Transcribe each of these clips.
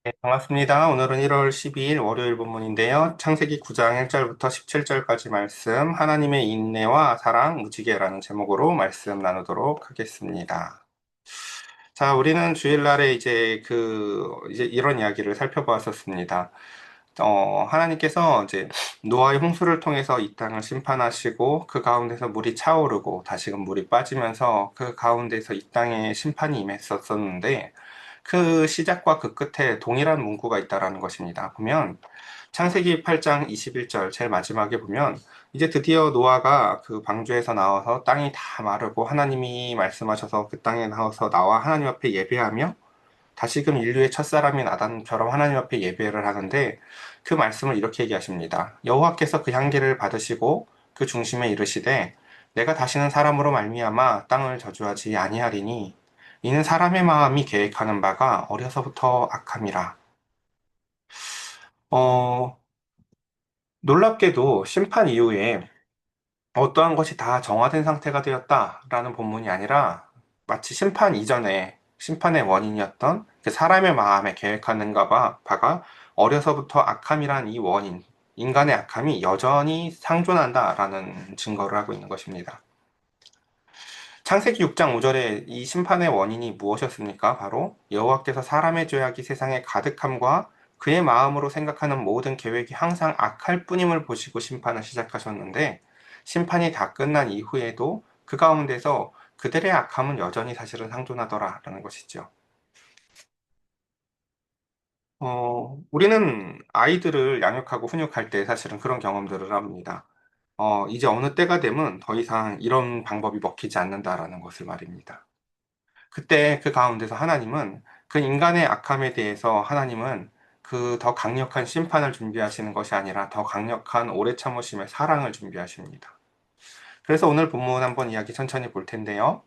네, 반갑습니다. 오늘은 1월 12일 월요일 본문인데요. 창세기 9장 1절부터 17절까지 말씀, 하나님의 인내와 사랑, 무지개라는 제목으로 말씀 나누도록 하겠습니다. 자, 우리는 주일날에 이제 이런 이야기를 살펴보았었습니다. 하나님께서 이제 노아의 홍수를 통해서 이 땅을 심판하시고 그 가운데서 물이 차오르고 다시금 물이 빠지면서 그 가운데서 이 땅에 심판이 임했었는데 그 시작과 그 끝에 동일한 문구가 있다라는 것입니다. 보면 창세기 8장 21절 제일 마지막에 보면 이제 드디어 노아가 그 방주에서 나와서 땅이 다 마르고 하나님이 말씀하셔서 그 땅에 나와서 나와 하나님 앞에 예배하며 다시금 인류의 첫사람인 아담처럼 하나님 앞에 예배를 하는데 그 말씀을 이렇게 얘기하십니다. 여호와께서 그 향기를 받으시고 그 중심에 이르시되 내가 다시는 사람으로 말미암아 땅을 저주하지 아니하리니 이는 사람의 마음이 계획하는 바가 어려서부터 악함이라. 어, 놀랍게도 심판 이후에 어떠한 것이 다 정화된 상태가 되었다라는 본문이 아니라 마치 심판 이전에 심판의 원인이었던 그 사람의 마음에 계획하는가 바가 어려서부터 악함이란 이 원인, 인간의 악함이 여전히 상존한다라는 증거를 하고 있는 것입니다. 창세기 6장 5절에 이 심판의 원인이 무엇이었습니까? 바로 여호와께서 사람의 죄악이 세상에 가득함과 그의 마음으로 생각하는 모든 계획이 항상 악할 뿐임을 보시고 심판을 시작하셨는데 심판이 다 끝난 이후에도 그 가운데서 그들의 악함은 여전히 사실은 상존하더라라는 것이죠. 우리는 아이들을 양육하고 훈육할 때 사실은 그런 경험들을 합니다. 이제 어느 때가 되면 더 이상 이런 방법이 먹히지 않는다라는 것을 말입니다. 그때 그 가운데서 하나님은 그 인간의 악함에 대해서 하나님은 그 더 강력한 심판을 준비하시는 것이 아니라 더 강력한 오래 참으심의 사랑을 준비하십니다. 그래서 오늘 본문 한번 이야기 천천히 볼 텐데요.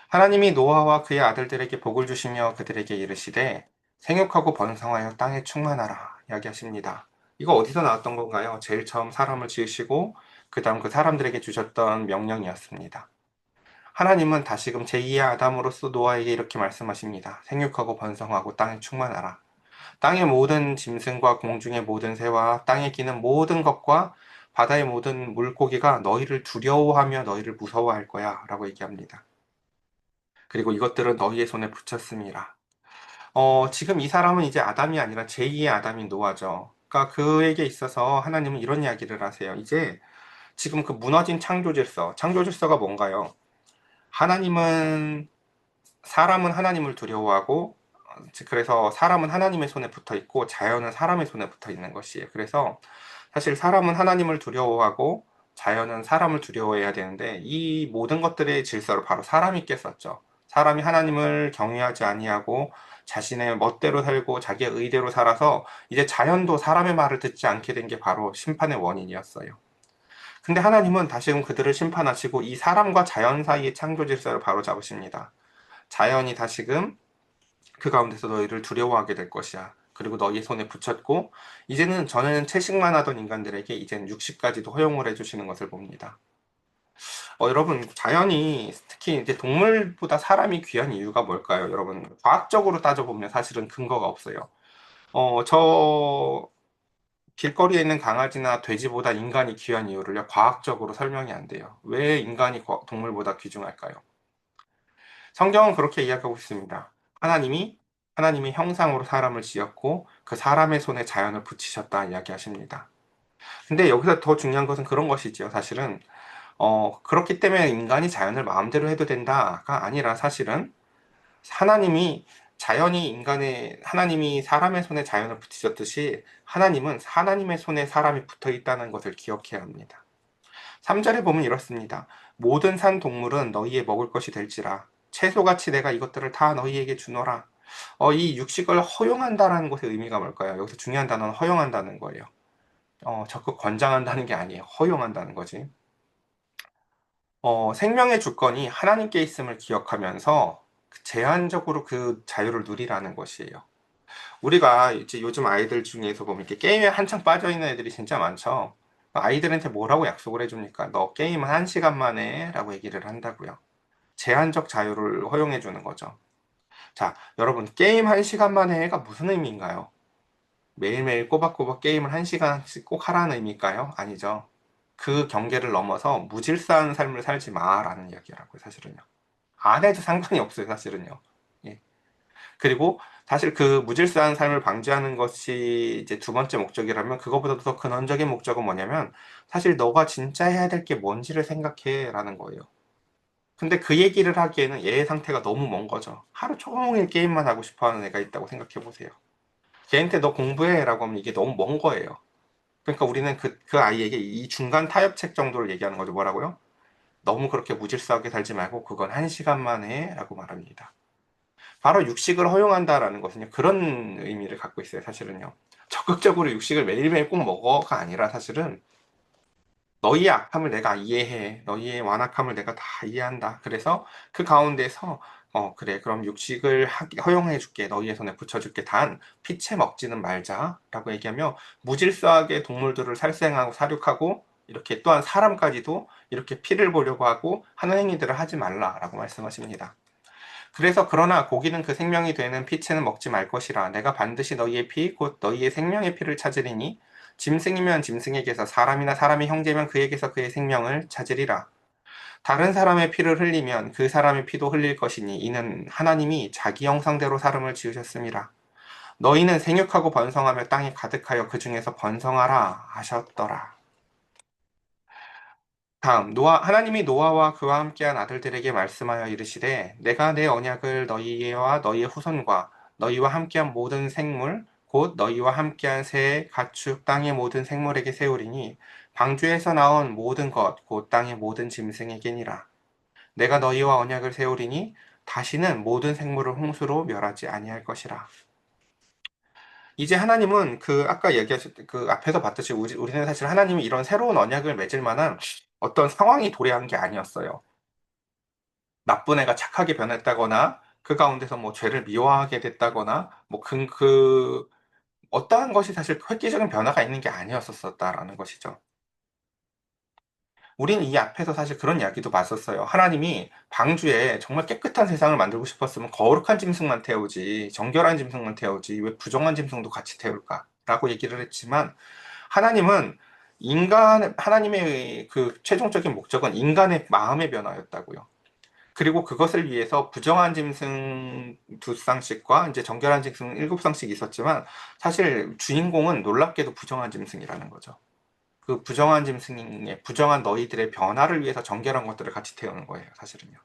하나님이 노아와 그의 아들들에게 복을 주시며 그들에게 이르시되 생육하고 번성하여 땅에 충만하라 이야기하십니다. 이거 어디서 나왔던 건가요? 제일 처음 사람을 지으시고 그 다음 그 사람들에게 주셨던 명령이었습니다. 하나님은 다시금 제2의 아담으로서 노아에게 이렇게 말씀하십니다. 생육하고 번성하고 땅에 충만하라. 땅의 모든 짐승과 공중의 모든 새와 땅에 기는 모든 것과 바다의 모든 물고기가 너희를 두려워하며 너희를 무서워할 거야 라고 얘기합니다. 그리고 이것들은 너희의 손에 붙였음이라. 지금 이 사람은 이제 아담이 아니라 제2의 아담인 노아죠. 그러니까 그에게 있어서 하나님은 이런 이야기를 하세요. 이제 지금 그 무너진 창조 질서, 창조 질서가 뭔가요? 하나님은 사람은 하나님을 두려워하고 그래서 사람은 하나님의 손에 붙어 있고 자연은 사람의 손에 붙어 있는 것이에요. 그래서 사실 사람은 하나님을 두려워하고 자연은 사람을 두려워해야 되는데 이 모든 것들의 질서를 바로 사람이 깼었죠. 사람이 하나님을 경외하지 아니하고 자신의 멋대로 살고 자기의 의대로 살아서 이제 자연도 사람의 말을 듣지 않게 된 게 바로 심판의 원인이었어요. 근데 하나님은 다시금 그들을 심판하시고 이 사람과 자연 사이의 창조 질서를 바로 잡으십니다. 자연이 다시금 그 가운데서 너희를 두려워하게 될 것이야. 그리고 너희 손에 붙였고, 이제는 전에는 채식만 하던 인간들에게 이제는 육식까지도 허용을 해주시는 것을 봅니다. 여러분, 자연이 특히 이제 동물보다 사람이 귀한 이유가 뭘까요? 여러분, 과학적으로 따져보면 사실은 근거가 없어요. 저 길거리에 있는 강아지나 돼지보다 인간이 귀한 이유를요, 과학적으로 설명이 안 돼요. 왜 인간이 동물보다 귀중할까요? 성경은 그렇게 이야기하고 있습니다. 하나님이 하나님의 형상으로 사람을 지었고 그 사람의 손에 자연을 붙이셨다 이야기하십니다. 근데 여기서 더 중요한 것은 그런 것이지요. 사실은 그렇기 때문에 인간이 자연을 마음대로 해도 된다가 아니라 사실은 하나님이 하나님이 사람의 손에 자연을 붙이셨듯이 하나님은 하나님의 손에 사람이 붙어 있다는 것을 기억해야 합니다. 3절에 보면 이렇습니다. 모든 산 동물은 너희의 먹을 것이 될지라. 채소같이 내가 이것들을 다 너희에게 주노라. 이 육식을 허용한다라는 것의 의미가 뭘까요? 여기서 중요한 단어는 허용한다는 거예요. 적극 권장한다는 게 아니에요. 허용한다는 거지. 생명의 주권이 하나님께 있음을 기억하면서 제한적으로 그 자유를 누리라는 것이에요. 우리가 이제 요즘 아이들 중에서 보면 이렇게 게임에 한창 빠져 있는 애들이 진짜 많죠. 아이들한테 뭐라고 약속을 해줍니까? 너 게임은 1시간만 해 라고 얘기를 한다고요. 제한적 자유를 허용해 주는 거죠. 자, 여러분, 게임 1시간만 해가 무슨 의미인가요? 매일매일 꼬박꼬박 게임을 1시간씩 꼭 하라는 의미일까요? 아니죠. 그 경계를 넘어서 무질서한 삶을 살지 마라는 이야기라고요, 사실은요. 안 해도 상관이 없어요, 사실은요. 예. 그리고 사실 그 무질서한 삶을 방지하는 것이 이제 두 번째 목적이라면 그거보다도 더 근원적인 목적은 뭐냐면 사실 너가 진짜 해야 될 게 뭔지를 생각해 라는 거예요. 근데 그 얘기를 하기에는 얘의 상태가 너무 먼 거죠. 하루 종일 게임만 하고 싶어 하는 애가 있다고 생각해 보세요. 걔한테 너 공부해 라고 하면 이게 너무 먼 거예요. 그러니까 우리는 그 아이에게 이 중간 타협책 정도를 얘기하는 거죠. 뭐라고요? 너무 그렇게 무질서하게 살지 말고 그건 1시간만 해 라고 말합니다. 바로 육식을 허용한다라는 것은요, 그런 의미를 갖고 있어요, 사실은요. 적극적으로 육식을 매일매일 꼭 먹어가 아니라 사실은 너희의 악함을 내가 이해해. 너희의 완악함을 내가 다 이해한다. 그래서 그 가운데서 그래. 그럼 육식을 허용해 줄게. 너희의 손에 붙여 줄게. 단 피채 먹지는 말자라고 얘기하며 무질서하게 동물들을 살생하고 사육하고 이렇게 또한 사람까지도 이렇게 피를 보려고 하고 하는 행위들을 하지 말라라고 말씀하십니다. 그래서 그러나 고기는 그 생명이 되는 피채는 먹지 말 것이라. 내가 반드시 너희의 피, 곧 너희의 생명의 피를 찾으리니 짐승이면 짐승에게서 사람이나 사람이 형제면 그에게서 그의 생명을 찾으리라. 다른 사람의 피를 흘리면 그 사람의 피도 흘릴 것이니 이는 하나님이 자기 형상대로 사람을 지으셨습니다. 너희는 생육하고 번성하며 땅에 가득하여 그 중에서 번성하라 하셨더라. 다음 하나님이 노아와 그와 함께한 아들들에게 말씀하여 이르시되 내가 내 언약을 너희와 너희의 후손과 너희와 함께한 모든 생물 곧 너희와 함께한 새, 가축, 땅의 모든 생물에게 세우리니 방주에서 나온 모든 것 곧 땅의 모든 짐승에게니라. 내가 너희와 언약을 세우리니 다시는 모든 생물을 홍수로 멸하지 아니할 것이라. 이제 하나님은 그 아까 얘기하셨 그 앞에서 봤듯이 우리는 사실 하나님이 이런 새로운 언약을 맺을 만한 어떤 상황이 도래한 게 아니었어요. 나쁜 애가 착하게 변했다거나 그 가운데서 뭐 죄를 미워하게 됐다거나 어떠한 것이 사실 획기적인 변화가 있는 게 아니었었다라는 것이죠. 우리는 이 앞에서 사실 그런 이야기도 봤었어요. 하나님이 방주에 정말 깨끗한 세상을 만들고 싶었으면 거룩한 짐승만 태우지, 정결한 짐승만 태우지, 왜 부정한 짐승도 같이 태울까? 라고 얘기를 했지만, 하나님은 하나님의 그 최종적인 목적은 인간의 마음의 변화였다고요. 그리고 그것을 위해서 부정한 짐승 두 쌍씩과 이제 정결한 짐승 일곱 쌍씩 있었지만, 사실 주인공은 놀랍게도 부정한 짐승이라는 거죠. 그 부정한 짐승의 부정한 너희들의 변화를 위해서 정결한 것들을 같이 태우는 거예요, 사실은요.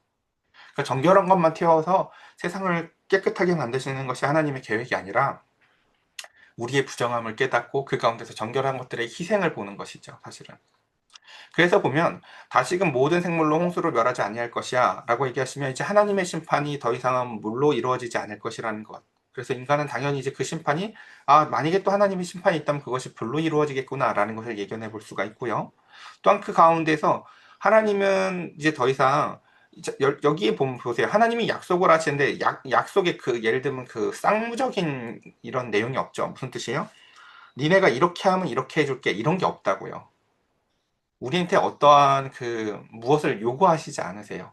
그러니까 정결한 것만 태워서 세상을 깨끗하게 만드시는 것이 하나님의 계획이 아니라 우리의 부정함을 깨닫고 그 가운데서 정결한 것들의 희생을 보는 것이죠, 사실은. 그래서 보면 다시금 모든 생물로 홍수를 멸하지 아니할 것이야 라고 얘기하시면 이제 하나님의 심판이 더 이상은 물로 이루어지지 않을 것이라는 것. 그래서 인간은 당연히 이제 그 심판이 만약에 또 하나님의 심판이 있다면 그것이 불로 이루어지겠구나라는 것을 예견해 볼 수가 있고요. 또한 그 가운데서 하나님은 이제 더 이상 여기에 보면 보세요. 하나님이 약속을 하시는데 약속에 그 예를 들면 그 쌍무적인 이런 내용이 없죠. 무슨 뜻이에요? 니네가 이렇게 하면 이렇게 해줄게 이런 게 없다고요. 우리한테 어떠한 무엇을 요구하시지 않으세요.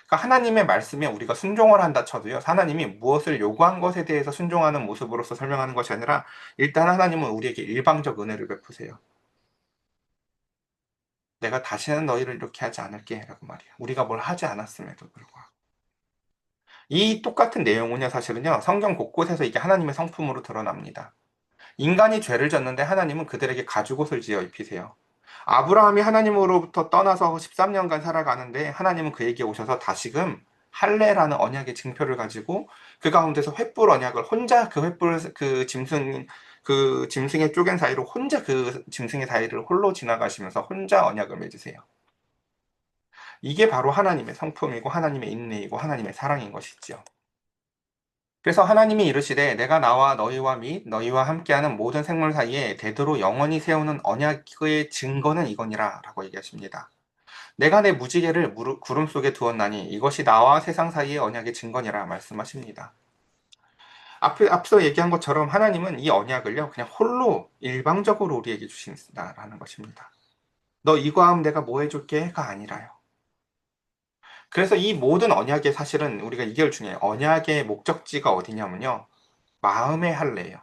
그러니까 하나님의 말씀에 우리가 순종을 한다 쳐도요. 하나님이 무엇을 요구한 것에 대해서 순종하는 모습으로서 설명하는 것이 아니라 일단 하나님은 우리에게 일방적 은혜를 베푸세요. 내가 다시는 너희를 이렇게 하지 않을게 라고 말이에요. 우리가 뭘 하지 않았음에도 불구하고. 이 똑같은 내용은요. 사실은요. 성경 곳곳에서 이게 하나님의 성품으로 드러납니다. 인간이 죄를 졌는데 하나님은 그들에게 가죽옷을 지어 입히세요. 아브라함이 하나님으로부터 떠나서 13년간 살아가는데 하나님은 그에게 오셔서 다시금 할례라는 언약의 증표를 가지고 그 가운데서 횃불 언약을 혼자 그 짐승의 쪼갠 사이로 혼자 그 짐승의 사이를 홀로 지나가시면서 혼자 언약을 맺으세요. 이게 바로 하나님의 성품이고 하나님의 인내이고 하나님의 사랑인 것이지요. 그래서 하나님이 이르시되 내가 나와 너희와 및 너희와 함께하는 모든 생물 사이에 대대로 영원히 세우는 언약의 증거는 이거니라 라고 얘기하십니다. 내가 내 무지개를 구름 속에 두었나니 이것이 나와 세상 사이의 언약의 증거니라 말씀하십니다. 앞서 얘기한 것처럼 하나님은 이 언약을요 그냥 홀로 일방적으로 우리에게 주신다라는 것입니다. 너 이거 하면 내가 뭐 해줄게가 아니라요. 그래서 이 모든 언약의 사실은 우리가 이게 중요해요. 언약의 목적지가 어디냐면요. 마음의 할례예요.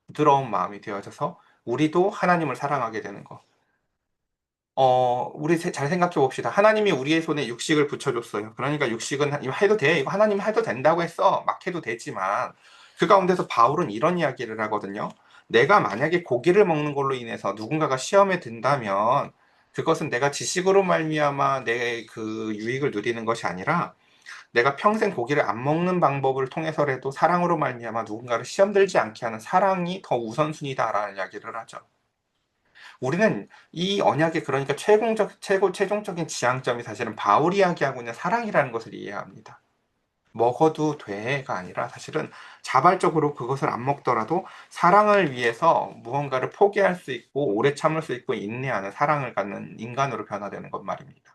부드러운 마음이 되어져서 우리도 하나님을 사랑하게 되는 거. 우리 잘 생각해 봅시다. 하나님이 우리의 손에 육식을 붙여줬어요. 그러니까 육식은 이거 해도 돼. 이거 하나님 해도 된다고 했어. 막 해도 되지만 그 가운데서 바울은 이런 이야기를 하거든요. 내가 만약에 고기를 먹는 걸로 인해서 누군가가 시험에 든다면 그것은 내가 지식으로 말미암아 내 그 유익을 누리는 것이 아니라 내가 평생 고기를 안 먹는 방법을 통해서라도 사랑으로 말미암아 누군가를 시험 들지 않게 하는 사랑이 더 우선순위다라는 이야기를 하죠. 우리는 이 언약의 그러니까 최종적인 지향점이 사실은 바울이 이야기하고 있는 사랑이라는 것을 이해해야 합니다. 먹어도 돼가 아니라 사실은 자발적으로 그것을 안 먹더라도 사랑을 위해서 무언가를 포기할 수 있고 오래 참을 수 있고 인내하는 사랑을 갖는 인간으로 변화되는 것 말입니다.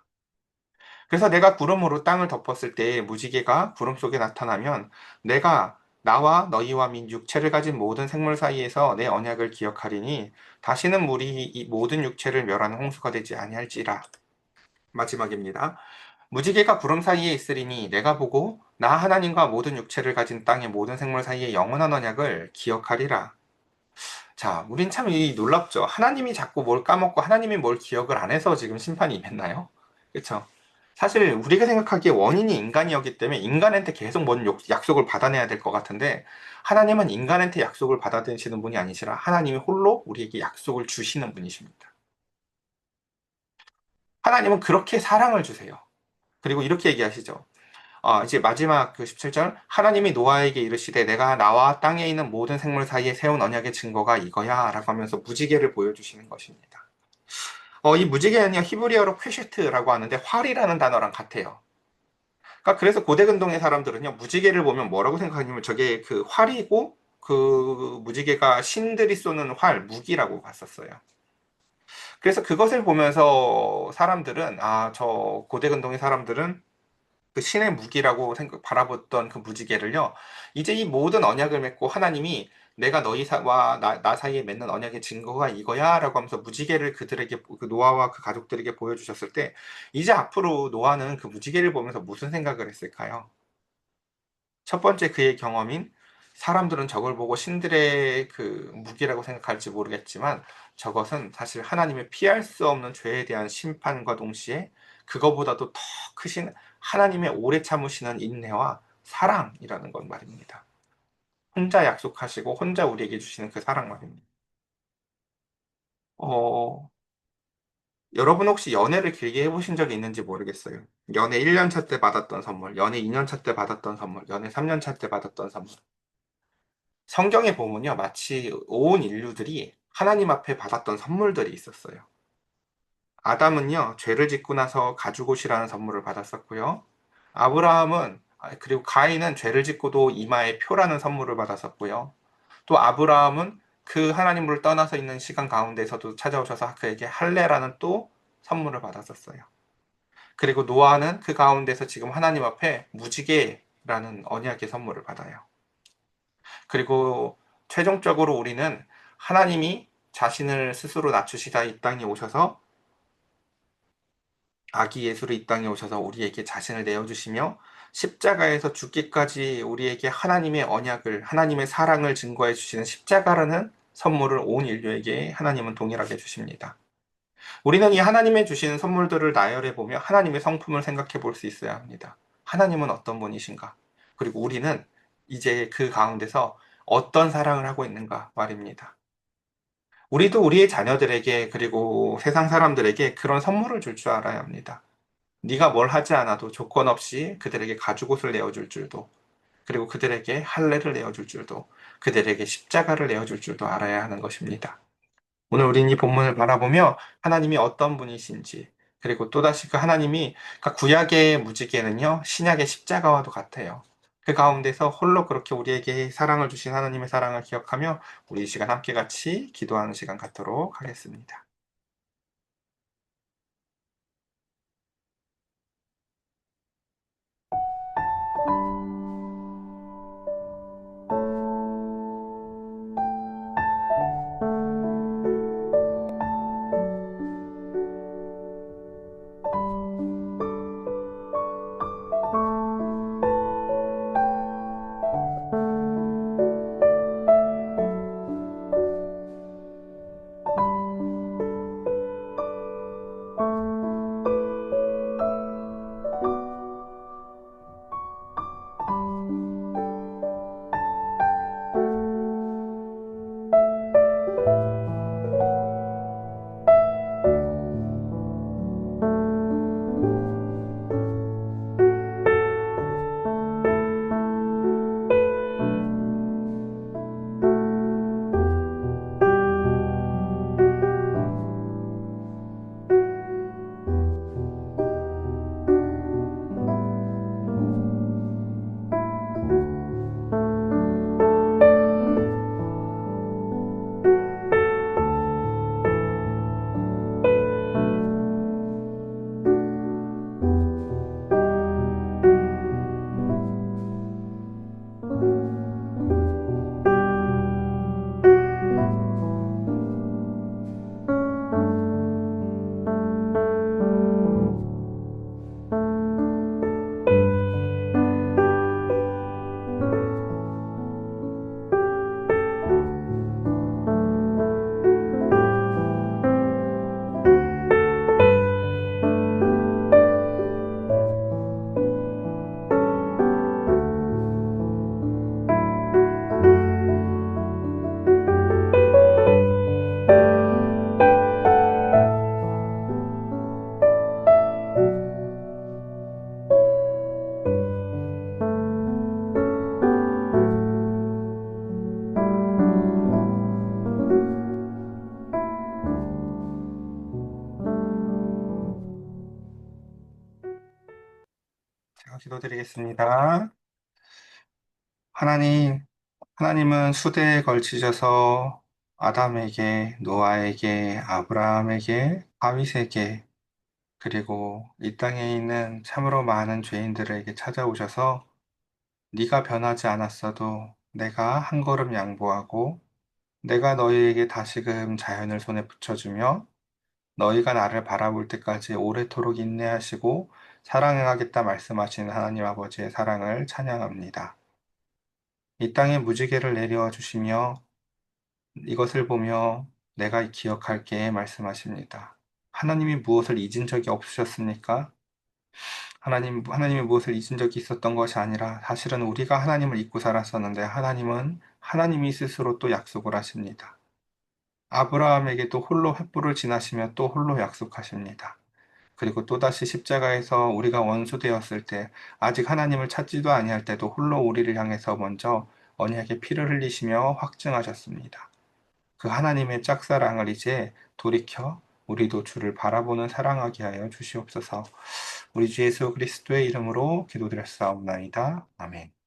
그래서 내가 구름으로 땅을 덮었을 때 무지개가 구름 속에 나타나면 내가 나와 너희와 민 육체를 가진 모든 생물 사이에서 내 언약을 기억하리니 다시는 물이 이 모든 육체를 멸하는 홍수가 되지 아니할지라. 마지막입니다. 무지개가 구름 사이에 있으리니 내가 보고 나 하나님과 모든 육체를 가진 땅의 모든 생물 사이에 영원한 언약을 기억하리라. 자, 우린 참 놀랍죠. 하나님이 자꾸 뭘 까먹고 하나님이 뭘 기억을 안 해서 지금 심판이 임했나요? 그렇죠? 사실 우리가 생각하기에 원인이 인간이었기 때문에 인간한테 계속 뭔 약속을 받아내야 될 것 같은데 하나님은 인간한테 약속을 받아내시는 분이 아니시라 하나님이 홀로 우리에게 약속을 주시는 분이십니다. 하나님은 그렇게 사랑을 주세요. 그리고 이렇게 얘기하시죠. 이제 마지막 그 17절 하나님이 노아에게 이르시되 내가 나와 땅에 있는 모든 생물 사이에 세운 언약의 증거가 이거야 라고 하면서 무지개를 보여주시는 것입니다. 이 무지개는요 히브리어로 퀘시트라고 하는데 활이라는 단어랑 같아요. 그러니까 그래서 고대 근동의 사람들은요 무지개를 보면 뭐라고 생각하냐면 저게 그 활이고 그 무지개가 신들이 쏘는 활 무기라고 봤었어요. 그래서 그것을 보면서 사람들은 저 고대 근동의 사람들은 그 신의 무기라고 바라봤던 그 무지개를요. 이제 이 모든 언약을 맺고 하나님이 내가 너희와 나 사이에 맺는 언약의 증거가 이거야 라고 하면서 무지개를 그들에게 그 노아와 그 가족들에게 보여주셨을 때 이제 앞으로 노아는 그 무지개를 보면서 무슨 생각을 했을까요? 첫 번째 그의 경험인 사람들은 저걸 보고 신들의 그 무기라고 생각할지 모르겠지만 저것은 사실 하나님의 피할 수 없는 죄에 대한 심판과 동시에 그거보다도 더 크신 하나님의 오래 참으시는 인내와 사랑이라는 건 말입니다. 혼자 약속하시고 혼자 우리에게 주시는 그 사랑 말입니다. 어, 여러분 혹시 연애를 길게 해보신 적이 있는지 모르겠어요. 연애 1년 차 때 받았던 선물, 연애 2년 차 때 받았던 선물, 연애 3년 차 때 받았던 선물. 성경에 보면요, 마치 온 인류들이 하나님 앞에 받았던 선물들이 있었어요. 아담은요, 죄를 짓고 나서 가죽옷이라는 선물을 받았었고요. 그리고 가인은 죄를 짓고도 이마에 표라는 선물을 받았었고요. 또 아브라함은 그 하나님을 떠나서 있는 시간 가운데서도 찾아오셔서 그에게 할례라는 또 선물을 받았었어요. 그리고 노아는 그 가운데서 지금 하나님 앞에 무지개라는 언약의 선물을 받아요. 그리고 최종적으로 우리는 하나님이 자신을 스스로 낮추시다 이 땅에 오셔서 아기 예수로 이 땅에 오셔서 우리에게 자신을 내어주시며 십자가에서 죽기까지 우리에게 하나님의 언약을, 하나님의 사랑을 증거해 주시는 십자가라는 선물을 온 인류에게 하나님은 동일하게 주십니다. 우리는 이 하나님의 주시는 선물들을 나열해 보며 하나님의 성품을 생각해 볼 수 있어야 합니다. 하나님은 어떤 분이신가? 그리고 우리는 이제 그 가운데서 어떤 사랑을 하고 있는가 말입니다. 우리도 우리의 자녀들에게 그리고 세상 사람들에게 그런 선물을 줄 줄 알아야 합니다. 네가 뭘 하지 않아도 조건 없이 그들에게 가죽옷을 내어줄 줄도, 그리고 그들에게 할례를 내어줄 줄도, 그들에게 십자가를 내어줄 줄도 알아야 하는 것입니다. 오늘 우리는 이 본문을 바라보며 하나님이 어떤 분이신지, 그리고 또다시 그 하나님이, 그러니까 구약의 무지개는요, 신약의 십자가와도 같아요. 그 가운데서 홀로 그렇게 우리에게 사랑을 주신 하나님의 사랑을 기억하며 우리 이 시간 함께 같이 기도하는 시간 갖도록 하겠습니다. 기도드리겠습니다. 하나님, 하나님은 수대에 걸치셔서 아담에게, 노아에게, 아브라함에게, 다윗에게, 그리고 이 땅에 있는 참으로 많은 죄인들에게 찾아오셔서 네가 변하지 않았어도 내가 한 걸음 양보하고 내가 너희에게 다시금 자연을 손에 붙여주며 너희가 나를 바라볼 때까지 오래도록 인내하시고 사랑하겠다 말씀하신 하나님 아버지의 사랑을 찬양합니다. 이 땅에 무지개를 내려와 주시며 이것을 보며 내가 기억할게 말씀하십니다. 하나님이 무엇을 잊은 적이 없으셨습니까? 하나님이 무엇을 잊은 적이 있었던 것이 아니라 사실은 우리가 하나님을 잊고 살았었는데 하나님은 하나님이 스스로 또 약속을 하십니다. 아브라함에게도 홀로 횃불을 지나시며 또 홀로 약속하십니다. 그리고 또다시 십자가에서 우리가 원수되었을 때 아직 하나님을 찾지도 아니할 때도 홀로 우리를 향해서 먼저 언약의 피를 흘리시며 확증하셨습니다. 그 하나님의 짝사랑을 이제 돌이켜 우리도 주를 바라보는 사랑하게 하여 주시옵소서. 우리 주 예수 그리스도의 이름으로 기도드렸사옵나이다. 아멘.